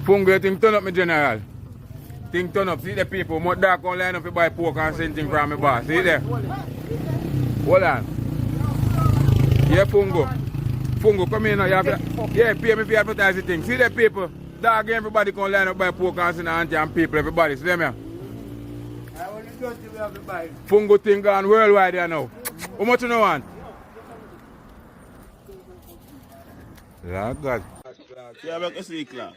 Fungo, you think turn up, my general? Think turn up. See the people, more dark on line up to buy pork and send thing from my boss. See there? Hold on. Yeah, Fungo. Fungo, come in now. You have to, yeah, pay me for advertise the thing. See the people? Dog, everybody can line up buy pork and send auntie and people, everybody. See them here? Fungo thing gone worldwide there now. How much you know want? Lord God. Yeah, make a see clap.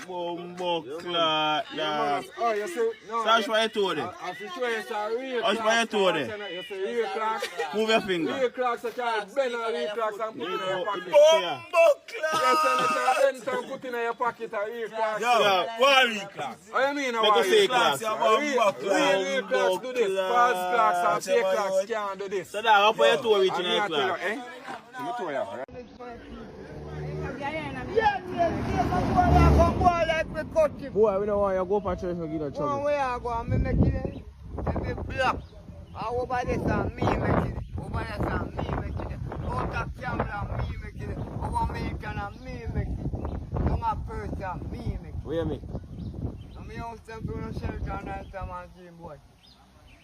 Bumbo clap. Oh, you see? No. Sash what you told it. I'm sure it's a real Sash what you told it. You see real clocks. Move your finger. Real clocks such as bend on real clocks and put in your pocket. Bumbo clap. Yes, and you can put in your pocket a real clocks. Yo, what real clocks? What you mean? Make a see clap. Real clocks do this. False clocks and fake clocks can't do this. So that, what you told original clap? Boy, we don't want you to go for church and get in trouble. Where I go, I'm making it. I'm block. Over this and me making it. Over this and me making it. Out of camera, me making it. Over American and me making it. Young person, me making it. What you mean? I'm young step to the shelter and time and see boy.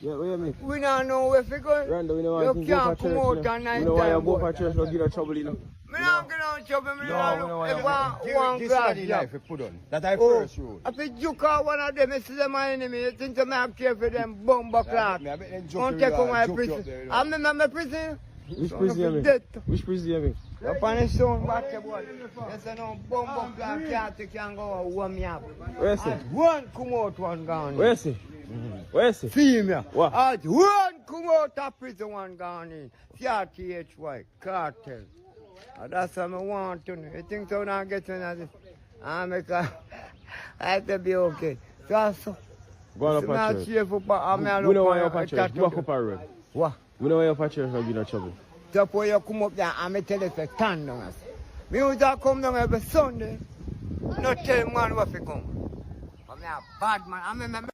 Yeah, what you mean? We don't know where to go. Random, we don't want you to go for church. We don't want you to go for church and get in trouble, you know. Me not get on trouble, me not look one This glass. is the life we put on. That I first rule. If you juke out one of them, you see them my enemy, you think I have care for them bumbo clock. Don't take on my prison. I remember my prison. Which prison you mean? Which prison you mean? Up on the stone basketball. There's no bumbo clock can't go warm me up. Where is it? One come out, one gone. Where is it? Where is it? Female. What? One come out of prison, one gone in. CRTHY, cartel. That's what I want to know. You think so now get to this? I have to be okay. So, go on up a church. We don't want you up a church. Go up a road. What? We don't want you up a church and get in trouble. So when you come up there, I'm tell you to stand down. Me used to come down every Sunday. Not tell man what to come. I'm a bad man.